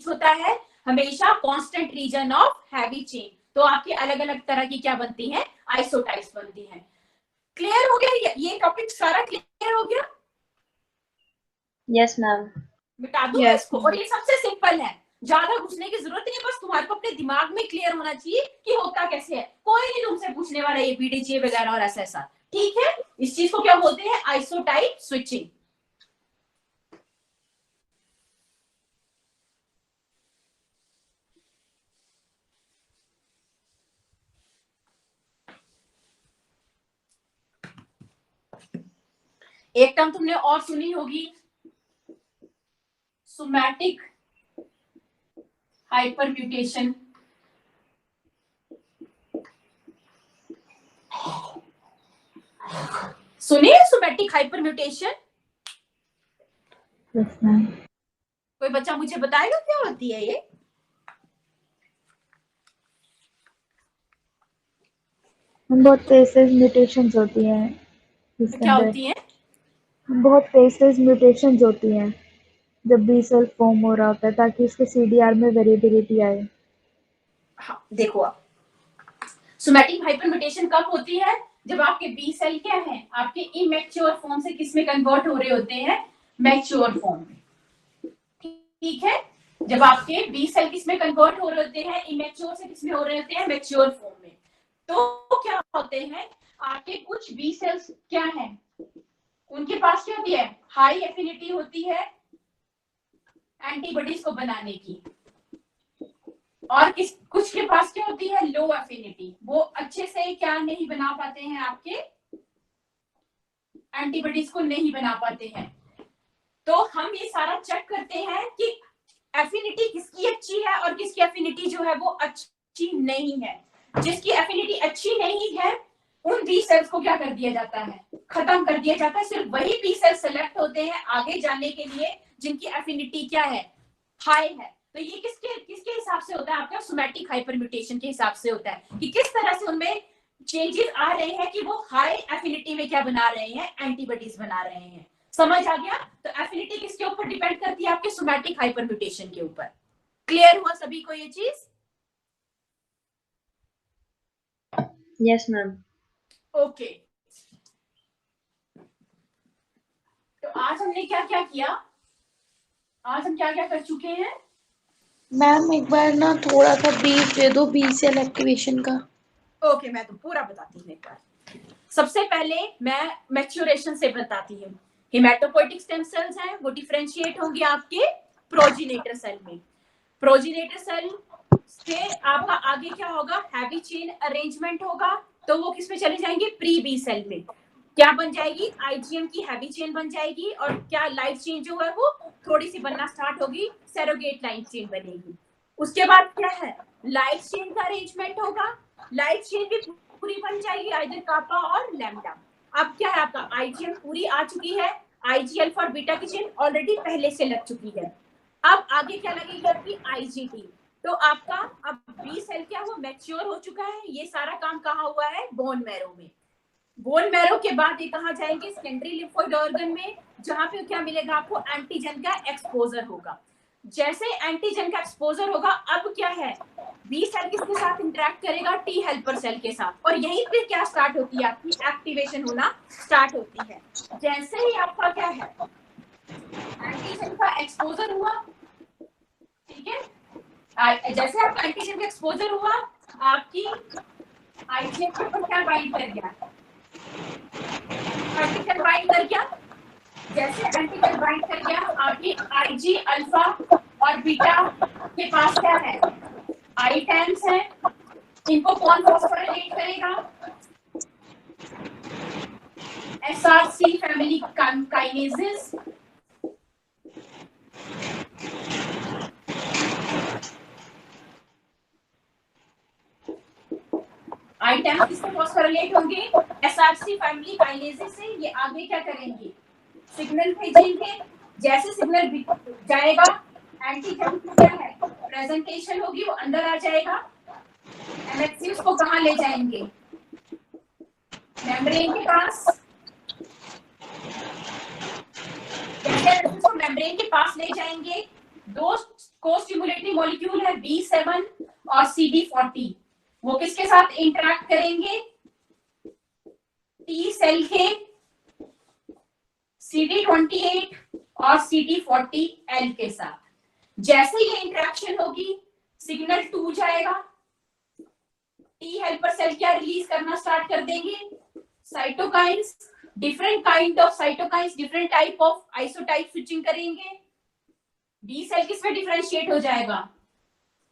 होता है हमेशा constant region of heavy chain. तो आपकी अलग अलग तरह की क्या बनती है, आइसोटाइप्स बनती है। क्लियर हो गया ये टॉपिक सारा क्लियर हो गया? Yes ma'am. मिटा दूं इसको? और ये सबसे सिंपल है, ज्यादा घुसने की जरूरत नहीं, बस तुम्हारे को अपने दिमाग में क्लियर होना चाहिए कि होता कैसे है। कोई नहीं तुमसे पूछने वाला ये बीडीजे वगैरह और ऐसा। ठीक है, इस चीज को क्या बोलते हैं, आइसोटाइप स्विचिंग। एक टर्म तुमने और सुनी होगी, सोमैटिक हाइपरम्यूटेशन। सुनिए सोमैटिक हाइपरम्यूटेशन? Yes ma'am. कोई बच्चा मुझे बताएगा क्या होती है ये? बहुत पेसेस म्यूटेशंस होती हैं इसके क्या अंदर। होती है? बहुत पेसेस म्यूटेशंस होती हैं जब बी सेल फॉर्म हो रहा होता है, ताकि उसके सीडीआर में वेरिएबिलिटी आए। हाँ देखो, आप सोमैटिक हाइपरम्यूटेशन कब होती है, जब आपके बी सेल क्या है, आपके इमैच्योर फॉर्म से किस में कन्वर्ट हो रहे होते हैं, मैच्योर फॉर्म में। ठीक है, जब आपके बी सेल किस में कन्वर्ट हो रहे होते हैं, इमैच्योर से किस में हो रहे होते हैं, मैच्योर फॉर्म में। तो क्या होते हैं, आपके कुछ बी सेल्स क्या है, उनके पास क्या होती है, हाई एफिनिटी होती है एंटीबॉडीज को बनाने की, और कुछ के पास क्या होती है, लो एफिनिटी, वो अच्छे से क्या नहीं बना पाते हैं, आपके एंटीबॉडीज को नहीं बना पाते हैं। तो हम ये सारा चेक करते हैं कि एफिनिटी किसकी अच्छी है और किसकी एफिनिटी जो है वो अच्छी नहीं है। जिसकी एफिनिटी अच्छी नहीं है उन बी सेल्स को क्या कर दिया जाता है, खत्म कर दिया जाता है। सिर्फ वही बी सेल्स सेलेक्ट होते हैं आगे जाने के लिए जिनकी एफिनिटी क्या है, हाई है। तो ये किसके किसके हिसाब से होता है, आपका सोमैटिक हाइपरम्यूटेशन के हिसाब से होता है कि किस तरह से उनमें चेंजेस आ रहे हैं कि वो हाई एफिनिटी में क्या बना रहे हैं, एंटीबॉडीज बना रहे हैं। समझ आ गया? तो एफिनिटी किसके ऊपर डिपेंड करती है, आपके सोमैटिक हाइपरम्यूटेशन के ऊपर। क्लियर हुआ सभी को ये चीज? Yes ma'am. ओके, तो आज हमने क्या क्या किया, आज हम क्या क्या कर चुके हैं? मैम एक बार ना थोड़ा सा ब्रीफ दे दो बी सेल एक्टिवेशन का। ओके, मैं तो पूरा बताती हूँ एक बार। सबसे पहले मैं मैच्योरेशन से बताती हूँ। हेमेटोपोइटिक स्टेम सेल्स हैं, वो डिफरेंशिएट होंगे आपके प्रोजिनेटर सेल में। प्रोजिनेटर सेल से आपका आगे क्या होगा, हैवी चेन अरेंजमेंट होगा, तो वो किस में चले जाएंगे, प्री बी सेल में। क्या बन जाएगी, आईजीएम की हैवी चेन बन जाएगी, और क्या लाइट चेन जो है वो थोड़ी सी बनना स्टार्ट होगी, सेरोगेट लाइट चेन बनेगी। उसके बाद क्या है, लाइट चेन का अरेंजमेंट होगा, लाइट चेन भी पूरी बन जाएगी, आइदर कापा और लैम्डा। अब क्या है, आपका आईजीएम पूरी आ चुकी है, आईजी अल्फा और बीटा की चेन ऑलरेडी पहले से लग चुकी है। अब आगे क्या लगेगी, आपकी आईजीटी। तो आपका अब बी सेल क्या वो मैच्योर हो चुका है। ये सारा काम कहाँ हुआ है, बोन मैरो में। बोन मैरो के बाद ये कहाँ जाएंगे, सेकेंडरी लिम्फोइड ऑर्गन में, जहां पे क्या मिलेगा आपको, एंटीजन का एक्सपोजर होगा। जैसे एंटीजन का एक्सपोजर होगा, अब क्या है, बी सेल किसके साथ इंटरेक्ट करेगा, टी हेल्पर सेल के साथ, और यहीं पे क्या स्टार्ट होती है, आपकी एक्टिवेशन होना स्टार्ट होती है। जैसे ही आपका क्या है, एंटीजन का एक्सपोजर हुआ, ठीक है, जैसे आपका एंटीजन का एक्सपोजर हुआ, आपकी आईजीएम के ऊपर क्या बाइंड कर गया, एंटीजन बाइंड कर गया। जैसे एंटीजन बाइंड कर गया, आपकी आईजी अल्फा और बीटा के पास क्या है, आई टैम्स है, इनको कौन फॉस्फोराइलेट करेगा, एसआरसी फैमिली काइनेजेस। आई टैम्स किससे फॉस्फोराइलेट होंगे, एसआरसी फैमिली काइनेजेस से। ये आगे क्या करेंगे, सिग्नल भेजेंगे। जैसे सिग्नल जाएगा, एंटीजन की क्या है, प्रेजेंटेशन होगी, वो अंदर आ जाएगा। एमएचसी उसको कहाँ ले जाएंगे, मेम्ब्रेन के पास। जैसे उसको मेम्ब्रेन के पास ले जाएंगे, दो को स्टिमुलेट मॉलिक्यूल है B7 और CD40, वो किसके साथ इंटरेक्ट करेंगे? टी सेल के CD28 और CD40L के साथ। जैसे ये इंटरेक्शन होगी सिग्नल 2 जाएगा, टी हेल्पर सेल क्या रिलीज करना स्टार्ट कर देंगे? Cytokines, different kind of cytokines, different type of isotype switching करेंगे। बी सेल किसमें डिफरेंशिएट हो जाएगा?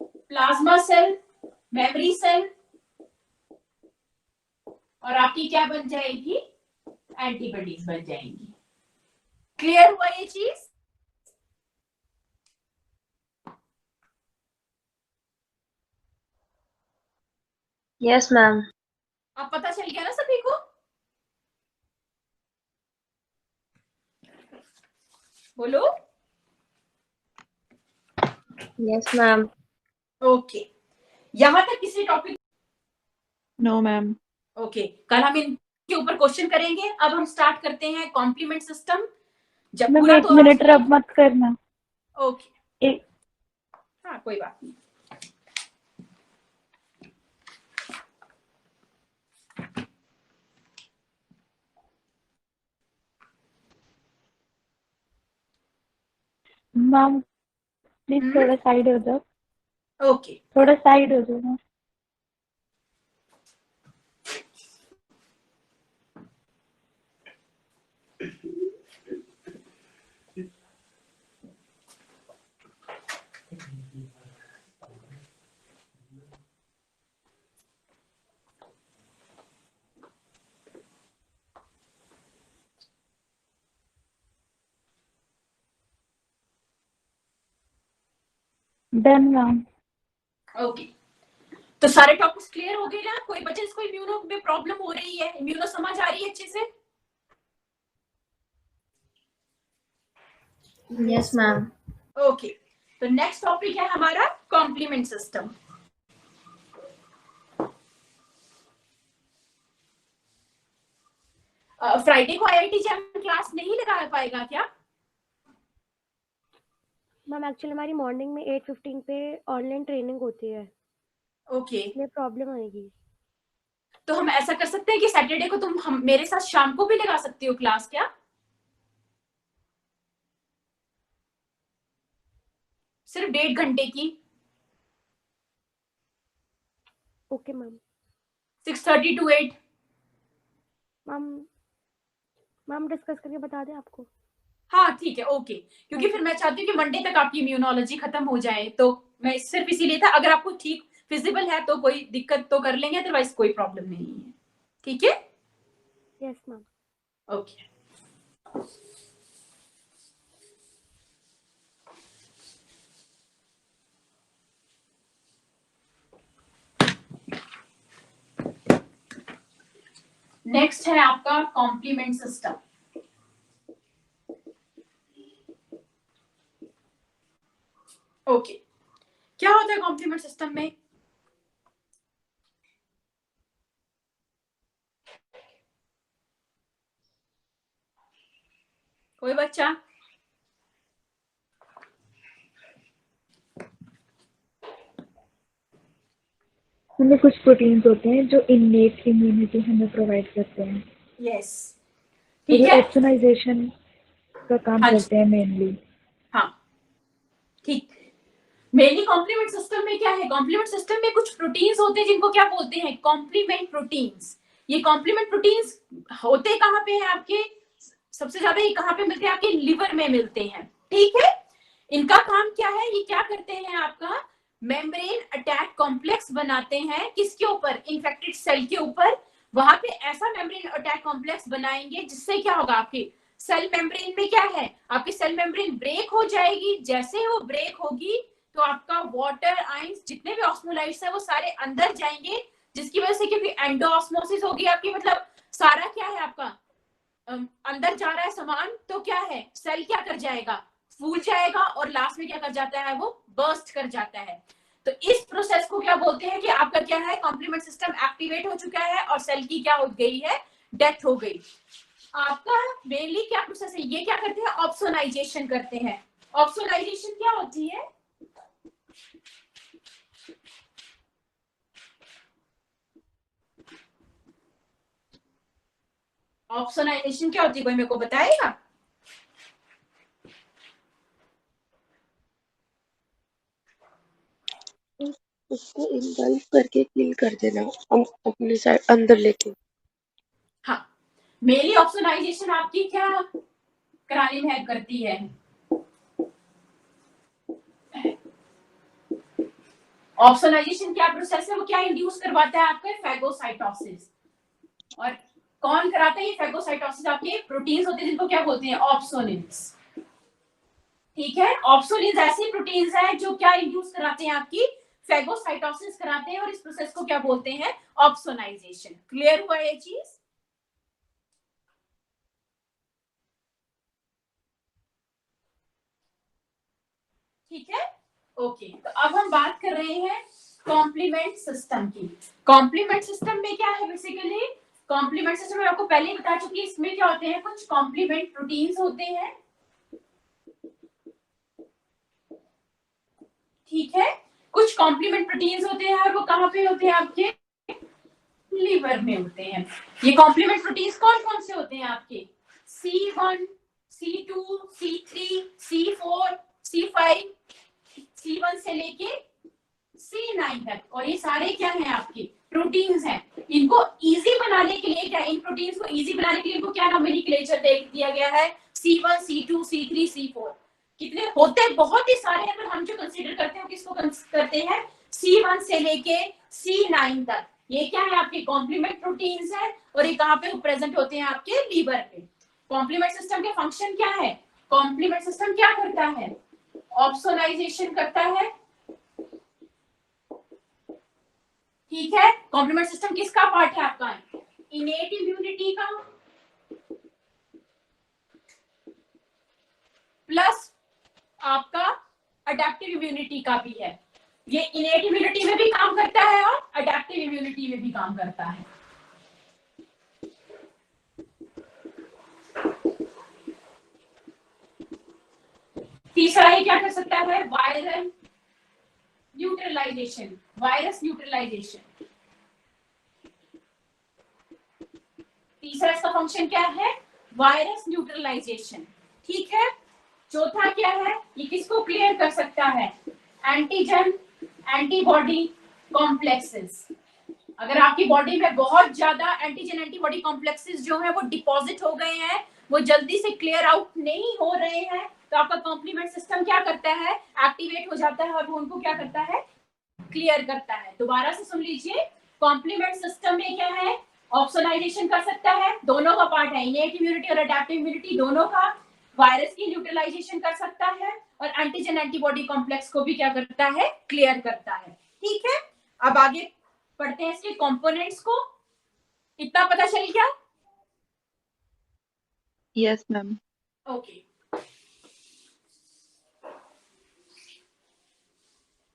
प्लाज्मा सेल, मेमोरी सेल, और आपकी क्या बन जाएगी? एंटीबॉडीज बन जाएंगी। क्लियर हुआ ये चीज? Yes ma'am. अब पता चल गया ना सभी को? बोलो। Yes ma'am. ओके, यहां तक किसी टॉपिक? No ma'am. ओके, कल हम इनके ऊपर क्वेश्चन करेंगे। अब हम स्टार्ट करते हैं कॉम्प्लीमेंट सिस्टम। जब मैम पूरा 1 तो मिनट रब मत करना। ओके, एक हाँ कोई बात नहीं। मैम प्लीज थोड़ा साइड हो जाओ, ओके, थोड़ा साइड हो जाओ मैम। Done ma'am. ओके, तो सारे टॉपिक्स क्लियर हो गए ना? कोई बच्चे इसको इम्यूनो में प्रॉब्लम हो रही है? इम्यूनो समझ आ रही है अच्छे से? Yes ma'am. ओके, तो नेक्स्ट टॉपिक है हमारा कॉम्प्लीमेंट सिस्टम। फ्राइडे को आईआईटी जैम क्लास नहीं लगा पाएगा क्या? मैम एक्चुअली हमारी मॉर्निंग में 8:15 पे ऑनलाइन ट्रेनिंग होती है, ओके, इसलिए प्रॉब्लम आएगी। तो हम ऐसा कर सकते हैं कि सैटरडे को तुम मेरे साथ शाम को भी लगा सकती हो क्लास क्या? सिर्फ 1.5 घंटे की। Okay ma'am. 6:30 to 8। Ma'am discuss करके बता दें आपको? हाँ ठीक है, ओके, क्योंकि फिर मैं चाहती हूँ कि मंडे तक आपकी इम्यूनोलॉजी खत्म हो जाए, तो मैं सिर्फ इसीलिए था। अगर आपको ठीक फिजिबल है तो कोई दिक्कत तो कर लेंगे, अदरवाइज कोई प्रॉब्लम नहीं है। ठीक है? Yes ma'am. ओके, नेक्स्ट है आपका कॉम्प्लीमेंट सिस्टम। ओके, क्या होता है कॉम्प्लीमेंट सिस्टम में? कोई बच्चा? हमें कुछ प्रोटीन्स होते हैं जो इननेट इम्यूनिटी हमें प्रोवाइड करते हैं, यस, वो ठीक है, एक्सोनाइजेशन का काम हाँ जी, करते हैं मेनली। हाँ ठीक। मेनली कॉम्प्लीमेंट सिस्टम में क्या है? कॉम्प्लीमेंट सिस्टम में कुछ प्रोटीन्स होते हैं जिनको क्या बोलते हैं? Complement proteins. ये कॉम्प्लीमेंट प्रोटीन्स होते कहाँ पे हैं आपके? सबसे ज्यादा ये कहाँ पे मिलते हैं? आपके लिवर में मिलते हैं। ठीक है, इनका काम क्या है? ये क्या करते हैं? आपका मेम्ब्रेन अटैक कॉम्प्लेक्स बनाते हैं। किसके ऊपर? इन्फेक्टेड सेल के ऊपर। वहां पे ऐसा मेम्ब्रेन अटैक कॉम्प्लेक्स बनाएंगे जिससे क्या होगा? आपके सेल मेम्ब्रेन में क्या है? आपकी सेल मेम्ब्रेन ब्रेक हो जाएगी। जैसे ही वो ब्रेक होगी तो आपका वाटर आयंस जितने भी ऑस्मोलाइट्स है वो सारे अंदर जाएंगे, जिसकी वजह से क्योंकि एंडोऑस्मोसिस होगी आपकी, मतलब सारा क्या है आपका अंदर जा रहा है सामान, तो क्या है? सेल क्या कर जाएगा? फूल जाएगा और लास्ट में क्या कर जाता है? वो बर्स्ट कर जाता है। तो इस प्रोसेस को क्या बोलते हैं? कि आपका क्या है? कॉम्प्लीमेंट सिस्टम एक्टिवेट हो चुका है और सेल की क्या हो गई है? डेथ हो गई। आपका मेनली क्या प्रोसेस है? ये क्या करते हैं? ऑप्सोनाइजेशन करते हैं। ऑप्सोनाइजेशन क्या होती है? ऑप्सोनाइजेशन क्या होती है, कोई मेरे को बताएगा? उसको इनगल्फ करके क्लीन कर देना अपने साइड अंदर लेके। हाँ, मेरी ऑप्सोनाइजेशन आपकी क्या कराने में हेल्प करती है? ऑप्सोनाइजेशन क्या प्रोसेस है, वो क्या इंड्यूस करवाता है आपके फैगोसाइटोसिस। और कौन कराता है ये फैगोसाइटोसिस? आपके प्रोटीन्स होते हैं जिनको क्या बोलते हैं, ऑप्सोनिन्स। ठीक है, ऑप्सोनिन्स ऐसे प्रोटीन्स हैं जो क्या इंड्यूस कराते हैं, आपकी फैगोसाइटोसिस कराते हैं, और इस प्रोसेस को क्या बोलते हैं, ऑप्सोनाइजेशन। क्लियर हुआ ये चीज? ठीक है, ओके। तो अब हम बात कर रहे हैं कॉम्प्लीमेंट सिस्टम की। कॉम्प्लीमेंट सिस्टम में क्या है बेसिकली, कॉम्प्लीमेंट सिस्टम में आपको पहले ही बता चुकी है, इसमें क्या होते हैं, कुछ कॉम्प्लीमेंट प्रोटीन्स होते हैं। ठीक है, कुछ कॉम्प्लीमेंट प्रोटीन्स होते हैं, और वो कहाँ पे होते हैं, आपके लीवर में होते हैं। ये कॉम्प्लीमेंट प्रोटीन्स कौन कौन से होते हैं आपके, C1, C2, C3, C4, C5, C1 से लेके C9 तक, और ये सारे क्या हैं, आपके प्रोटीन्स हैं। इनको इजी बनाने के लिए क्या, इन प्रोटीन्स को इजी बनाने के लिए इनको क्या नोमेनक्लेचर दे दिया गया है, C1, C2, C3, C4। कितने होते हैं, बहुत ही सारे हैं, पर हम जो कंसीडर करते हैं किसको करते हैं, C1 से लेके C9 तक। ये क्या है, आपके कॉम्प्लीमेंट प्रोटीन्स है, और ये कहाँ पे प्रेजेंट होते हैं, आपके लीवर पे। कॉम्प्लीमेंट सिस्टम के फंक्शन क्या है, कॉम्प्लीमेंट सिस्टम क्या करता है, ऑप्सोनाइजेशन करता है। ठीक है, कॉम्प्लीमेंट सिस्टम किसका पार्ट है आपका, इनेट इम्यूनिटी का, प्लस आपका अडैप्टिव इम्यूनिटी का भी है। ये इनेट इम्यूनिटी में भी काम करता है और अडैप्टिव इम्यूनिटी में भी काम करता है। तीसरा ये क्या कर सकता है, वायरल न्यूट्रलाइजेशन, वायरस न्यूट्रलाइजेशन। तीसरा इसका फंक्शन क्या है, वायरस न्यूट्रलाइजेशन। ठीक है, चौथा क्या है, ये किसको क्लियर कर सकता है, एंटीजन एंटीबॉडी कॉम्प्लेक्सेस। अगर आपकी बॉडी में बहुत ज्यादा एंटीजन एंटीबॉडी कॉम्प्लेक्सेस जो है वो डिपॉजिट हो गए हैं, वो जल्दी से क्लियर आउट नहीं हो रहे हैं, तो आपका कॉम्प्लीमेंट सिस्टम क्या करता है, एक्टिवेट हो जाता है, और वो उनको क्या करता है, क्लियर करता है। दोबारा से सुन लीजिए, कॉम्प्लीमेंट सिस्टम में क्या है, ऑप्सोनाइजेशन कर सकता है, दोनों का पार्ट है, इनेट इम्यूनिटी और अडैप्टिव इम्यूनिटी दोनों का। वायरस की न्यूट्रलाइजेशन कर सकता है, और एंटीजन एंटीबॉडी कॉम्प्लेक्स को भी क्या करता है, क्लियर करता है। ठीक है, अब आगे पढ़ते हैं इसके कंपोनेंट्स को। इतना पता चल गया? Yes, ma'am. ओके,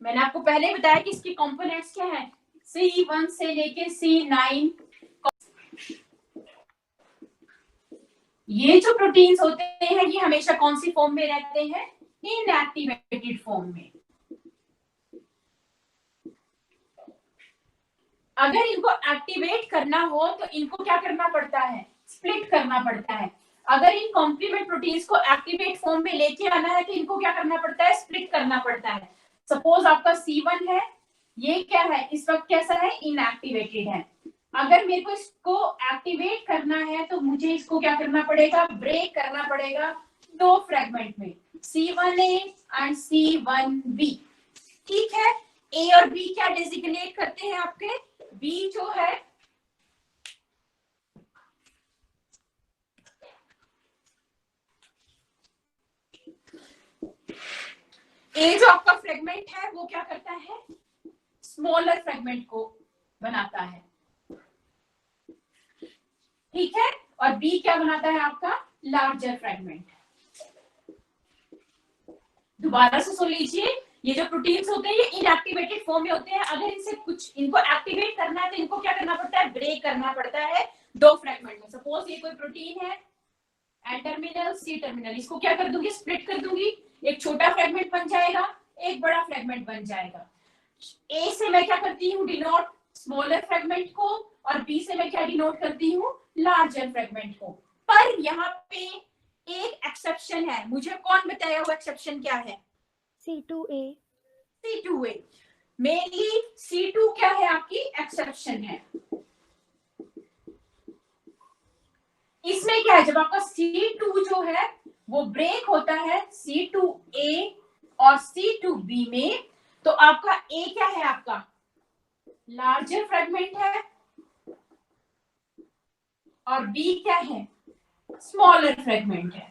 मैंने आपको पहले ही बताया कि इसके कंपोनेंट्स क्या हैं, C1 से लेके C9। ये जो प्रोटीन्स होते हैं ये हमेशा कौन सी फॉर्म में रहते हैं, इनएक्टिवेटेड फॉर्म में। अगर इनको एक्टिवेट करना हो तो इनको क्या करना पड़ता है, स्प्लिट करना पड़ता है। अगर इन कॉम्प्लीमेंट प्रोटीन्स को एक्टिवेट फॉर्म में लेके आना है तो इनको क्या करना पड़ता है, स्प्लिट करना पड़ता है। सपोज आपका C1 है, ये क्या है, इस वक्त कैसा है, इनएक्टिवेटेड है। अगर मेरे को इसको एक्टिवेट करना है तो मुझे इसको क्या करना पड़ेगा, ब्रेक करना पड़ेगा दो फ्रेगमेंट में, C1A एंड C1B। ठीक है, A और B क्या डेजिग्नेट करते हैं आपके, B जो है A जो आपका फ्रेगमेंट है वो क्या करता है, स्मॉलर फ्रेगमेंट को बनाता है। ठीक है, और B क्या बनाता है आपका, लार्जर फ्रेगमेंट। दोबारा से सुन लीजिए, ये जो प्रोटीन्स होते हैं ये इनएक्टिवेटेड फॉर्म में होते हैं। अगर इनसे कुछ इनको एक्टिवेट करना है तो इनको क्या करना पड़ता है, ब्रेक करना पड़ता है दो फ्रेगमेंट में। सपोज ये कोई प्रोटीन है, एन टर्मिनल सी टर्मिनल, इसको क्या कर दूंगी, स्प्लिट कर दूंगी, एक छोटा फ्रेगमेंट बन जाएगा, एक बड़ा फ्रेगमेंट बन जाएगा। ए से मैं क्या करती हूँ, डिनोट स्मॉलर फ्रेगमेंट को, और बी से मैं क्या डिनोट करती हूँ, लार्जर फ्रेगमेंट को। पर यहाँ पे एक एक्सेप्शन है, मुझे कौन बताया हुआ एक्सेप्शन क्या है? C2A। C2A। मेनली C2 क्या है आपकी एक्सेप्शन है। इसमें क्या है, जब आपका C2 जो है वो ब्रेक होता है C2A और C2B में, तो आपका A क्या है, आपका लार्जर फ्रेगमेंट है, और B क्या है, स्मॉलर फ्रेगमेंट है।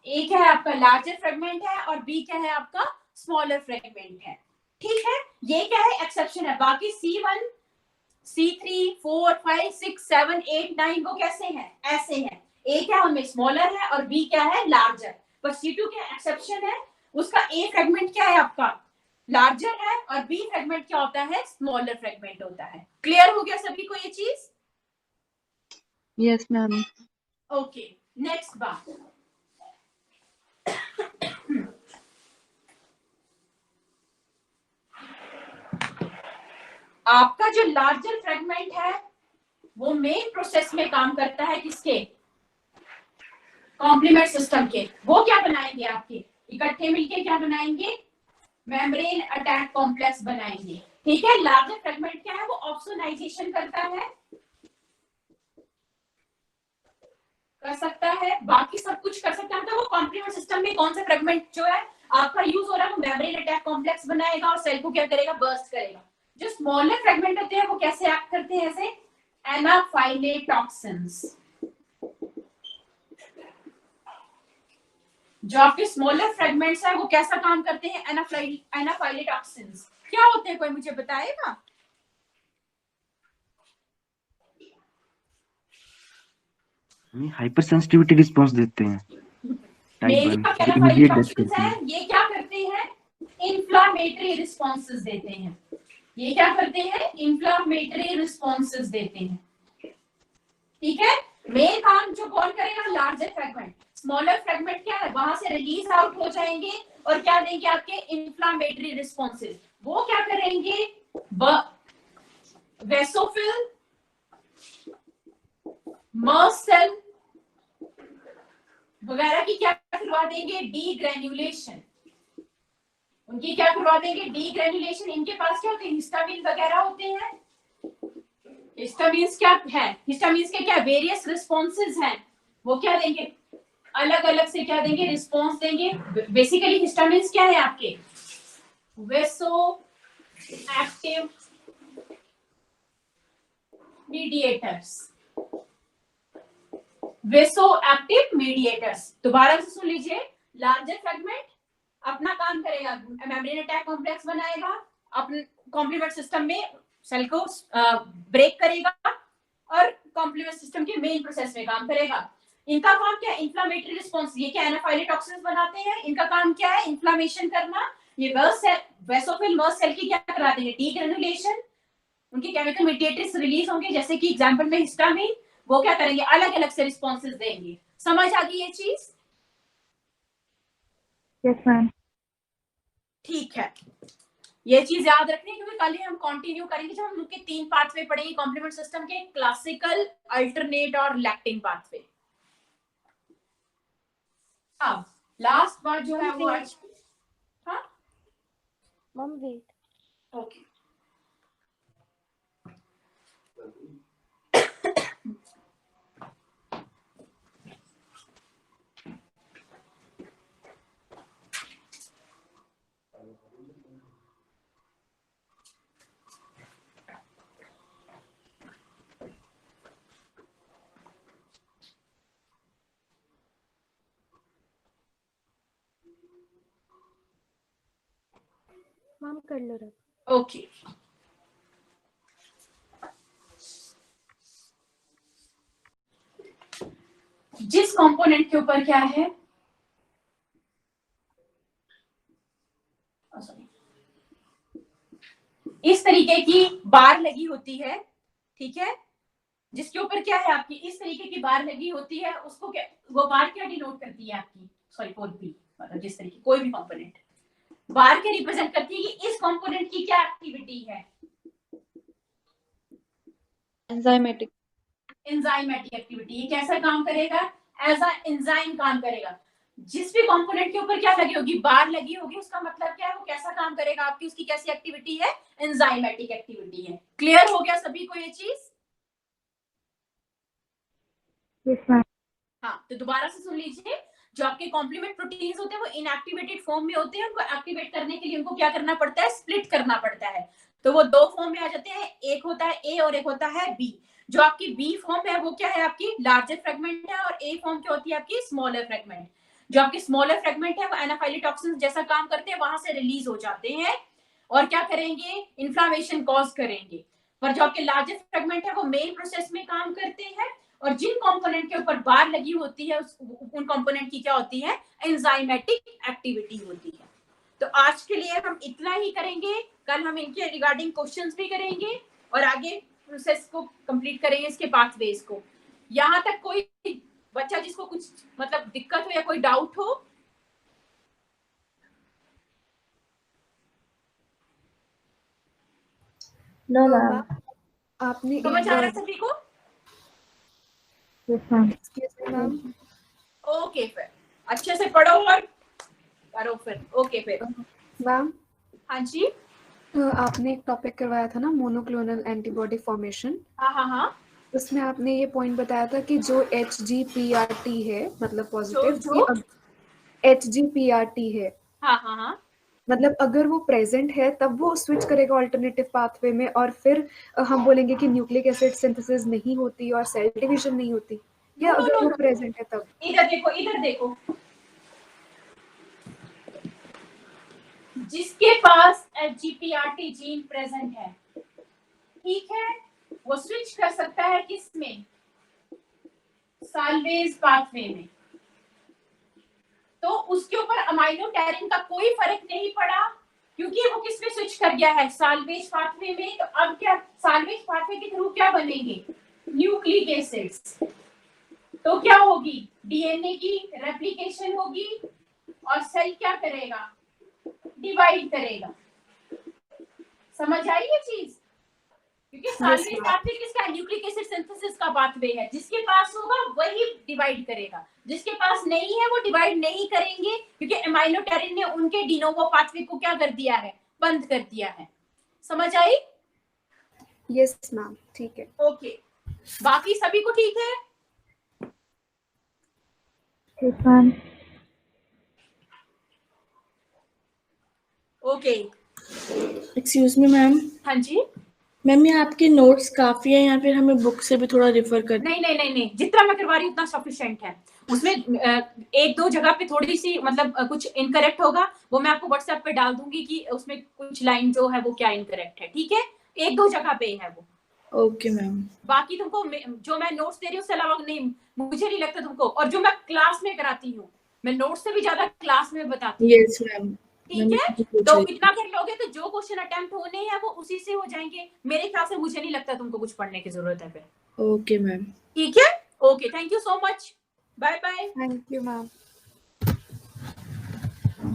A क्या है आपका लार्जर फ्रेगमेंट है, और B क्या है आपका स्मॉलर फ्रेगमेंट है। ठीक है, ये क्या है एक्सेप्शन है। बाकी C1, C3, 4, 5, 6, 7, 8, 9 वो कैसे हैं, ऐसे हैं। A क्या उनमें स्मॉलर है और B क्या है लार्जर। पर C2 क्या एक्सेप्शन है, उसका A फ्रेगमेंट क्या है आपका लार्जर है, और B फ्रेगमेंट क्या होता है, स्मॉलर फ्रेगमेंट होता है। क्लियर हो गया सभी को ये चीज? Yes, ma'am. ओके, नेक्स्ट बात। आपका जो लार्जर फ्रेगमेंट है वो मेन प्रोसेस में काम करता है किसके, कॉम्प्लीमेंट सिस्टम के। वो क्या बनाएंगे आपके, इकट्ठे मिलके क्या बनाएंगे, मेम्ब्रेन अटैक कॉम्प्लेक्स बनाएंगे। ठीक है, लार्जर फ्रेगमेंट क्या है, वो ऑक्सोनाइजेशन करता है, कर सकता है, बाकी सब कुछ कर सकता है। तो वो कॉम्प्लीमेंट सिस्टम में कौन सा फ्रेगमेंट जो है आपका यूज हो रहा है, वो मेम्ब्रेन अटैक कॉम्प्लेक्स बनाएगा और सेल को क्या करेगा, बर्स्ट करेगा। जो स्मॉलर फ्रेगमेंट होते हैं वो कैसे एक्ट करते हैं, ऐसे एनाफाइलेटॉक्सिन्स। जो आपके स्मॉलर फ्रेगमेंट्स है वो कैसा काम करते हैं, एनाफाइलेटॉक्सिन्स। क्या होते हैं, कोई मुझे बताएगा? हाइपर सेंसिटिविटी रिस्पॉन्स देते हैं, टाइप 1 जो इमीडिएट डेथ एनाफाइलेटॉक्सिन्स करते है, हैं। ये क्या करते हैं, इन्फ्लामेटरी रिस्पॉन्सेस देते हैं। ये क्या करते हैं, इन्फ्लामेटरी रिस्पॉन्सेस देते हैं। ठीक है, मेन काम जो कौन करेगा, लार्जर फ्रेगमेंट। स्मॉलर फ्रेगमेंट क्या है, वहां से रिलीज आउट हो जाएंगे और क्या देंगे आपके इन्फ्लामेटरी रिस्पॉन्सेस। वो क्या करेंगे, वेसोफिल, मर्स सेल वगैरह की क्या करवा देंगे, डीग्रेन्युलेशन। उनकी क्या करवा देंगे, डीग्रेन्युलेशन। इनके पास क्या होते हैं, हिस्टामिन वगैरह होते हैं। हिस्टामिन्स क्या है, हिस्टामिन्स के क्या वेरियस रिस्पॉन्सेज हैं, वो क्या देंगे, अलग अलग से क्या देंगे, रिस्पॉन्स देंगे। बेसिकली हिस्टामिन्स क्या है आपके, वेसो एक्टिव मीडिएटर्स, वेसो एक्टिव मीडिएटर्स। दोबारा से सुन लीजिए, लार्जर फ्रेगमेंट अपना काम करेगा, मेम्ब्रेन अटैक कॉम्प्लेक्स बनाएगा, अपने कॉम्प्लीमेंट सिस्टम में सेल को ब्रेक करेगा और कॉम्प्लीमेंट सिस्टम के मेन प्रोसेस में काम करेगा। इनका काम क्या है, इन्फ्लामेटरी रिस्पॉन्स। ये क्या एनाफाइलेटॉक्सिन्स बनाते हैं, इनका काम क्या है, इन्फ्लामेशन करना। ये वेसोफिल मर्स सेल की क्या करा देंगे, डीग्रेनुलेशन। उनके केमिकल मीडिएटर्स रिलीज होंगे, जैसे कि एग्जांपल में हिस्टामिन। वो क्या करेंगे, अलग अलग से रिस्पॉन्सेज देंगे। समझ आ गई ये चीज? Yes ma'am. ठीक है, ये चीज याद रखनी, क्योंकि कल ही हम कंटिन्यू करेंगे जब हम उनके 3 पाथवे पढ़ेंगे कॉम्प्लीमेंट सिस्टम के, क्लासिकल, अल्टरनेट और लैक्टिंग पाथवे। अब लास्ट बात जो है वो आज, हाँ मम वेट। ओके, मम कर लो रब। ओके। जिस कंपोनेंट के ऊपर क्या है, इस तरीके की बार लगी होती है, ठीक है, जिसके ऊपर क्या है आपकी इस तरीके की बार लगी होती है, उसको क्या, वो बार क्या डिनोट करती है आपकी, सॉरी 4P, मतलब जिस तरीके कोई भी कंपोनेंट, बार के रिप्रेजेंट करती है कि इस कंपोनेंट की क्या एक्टिविटी है? एंजाइमेटिक। Enzymatic activity. ये कैसा काम करेगा? एज अ एंजाइम काम करेगा। जिस भी कंपोनेंट के ऊपर क्या लगी होगी, बार लगी होगी, उसका मतलब क्या है, वो कैसा काम करेगा आपकी, उसकी कैसी एक्टिविटी है? एंजाइमेटिक एक्टिविटी है। क्लियर हो गया सभी को ये चीज? Yes ma'am. हाँ, तो दोबारा से सुन लीजिए। जो आपके कॉम्प्लीमेंट प्रोटीन्स होते हैं वो इनएक्टिवेटेड फॉर्म में होते हैं। उनको एक्टिवेट करने के लिए उनको क्या करना पड़ता है? स्प्लिट करना पड़ता है। तो वो दो फॉर्म में आ जाते हैं, एक होता है ए और एक होता है बी। जो आपकी बी फॉर्म है वो क्या है? आपकी लार्जर फ्रेगमेंट है, और ए फॉर्म क्या होती है? आपकी स्मॉलर फ्रेगमेंट। जो आपकी स्मॉलर फ्रेगमेंट है वो एनाफाइलोटॉक्सिन जैसा काम करते हैं, वहां से रिलीज हो जाते हैं और क्या करेंगे? इन्फ्लामेशन कॉज करेंगे। पर जो आपके लार्जर फ्रेगमेंट है वो मेन प्रोसेस में काम करते हैं, और जिन कंपोनेंट के ऊपर बार लगी होती है उन कंपोनेंट की क्या होती है? एंजाइमेटिक एक्टिविटी होती है। तो आज के लिए हम इतना ही करेंगे। कल हम इनके रिगार्डिंग क्वेश्चंस भी करेंगे और आगे प्रोसेस को कंप्लीट करेंगे, इसके पाथवेज को। यहाँ तक कोई बच्चा जिसको कुछ मतलब दिक्कत हो या कोई डाउट हो? No, ma'am. आपने समझ आ रहा है सभी को? Yes ma'am. मैम ओके, फिर अच्छे से पढ़ो और करो फिर। ओके फिर। मैम हाँ जी। आपने एक टॉपिक करवाया था ना, मोनोक्लोनल एंटीबॉडी फॉर्मेशन। हाँ हाँ हाँ। उसमें आपने ये पॉइंट बताया था कि जो HGPRT है, मतलब पॉजिटिव, जो HGPRT है, हाँ हाँ हाँ, मतलब अगर वो प्रेजेंट है तब वो स्विच करेगा ऑल्टरनेटिव पाथवे में, और फिर हम बोलेंगे कि न्यूक्लिक एसिड सिंथेसिस नहीं होती और सेल डिवीजन नहीं होती, या अगर वो प्रेजेंट है तब? इधर देखो, इधर देखो। जिसके पास HGPRT जीन प्रेजेंट है, ठीक है, वो स्विच कर सकता है किसमें? साल्वेज पाथवे में। तो उसके ऊपर अमाइनो टैरिन का कोई फर्क नहीं पड़ा, क्योंकि वो किस में स्विच कर गया है? साल्वेज पाथवे में। तो अब क्या साल्वेज पाथवे के थ्रू क्या बनेंगे? Nucleic acids. तो क्या होगी? डीएनए की रेप्लिकेशन होगी और सेल क्या करेगा? डिवाइड करेगा। समझ आई ये चीज? क्योंकि साल्वेज पाथवे किसका है? न्यूक्लिक एसिड सिंथेसिस का पाथवे है। जिसके पास होगा वही डिवाइड करेगा, जिसके पास नहीं है वो डिवाइड नहीं करेंगे, क्योंकि अमाइनो टैरिन ने उनके डिनोवो पाथवे को क्या कर दिया है? बंद कर दिया है। समझ आई? यस मैम, ठीक है। ओके, बाकी सभी को ठीक है? Yes ma'am. Okay. Excuse me ma'am. हाँ जी। मैम ये आपके नोट्स काफी है या फिर हमें बुक से भी थोड़ा रिफर कर? नहीं नहीं नहीं नहीं, जितना मैं करवा रही हूँ उतना सफिशिएंट है। उसमें एक दो जगह पे थोड़ी सी मतलब कुछ इनकरेक्ट होगा, वो मैं आपको व्हाट्सएप पे डाल दूंगी कि उसमें कुछ लाइन जो है वो क्या इनकरेक्ट है। ठीक है, एक दो जगह पे है वो। Okay ma'am. बाकी तुमको जो मैं नोट्स दे रही हूँ उससे अलावा नहीं, मुझे नहीं लगता तुमको। और जो मैं क्लास में कराती हूँ, मैं नोट्स से भी ज्यादा क्लास में बताती हूँ। Yes ma'am. ठीक है, तो इतना कर लोगे तो जो क्वेश्चन अटेम्प्ट होने हैं वो उसी से हो जाएंगे। मेरे ख्याल से मुझे नहीं लगता तुमको कुछ पढ़ने की जरूरत है फिर। Okay ma'am. ठीक है, okay, thank you so much, bye bye. Thank you ma'am.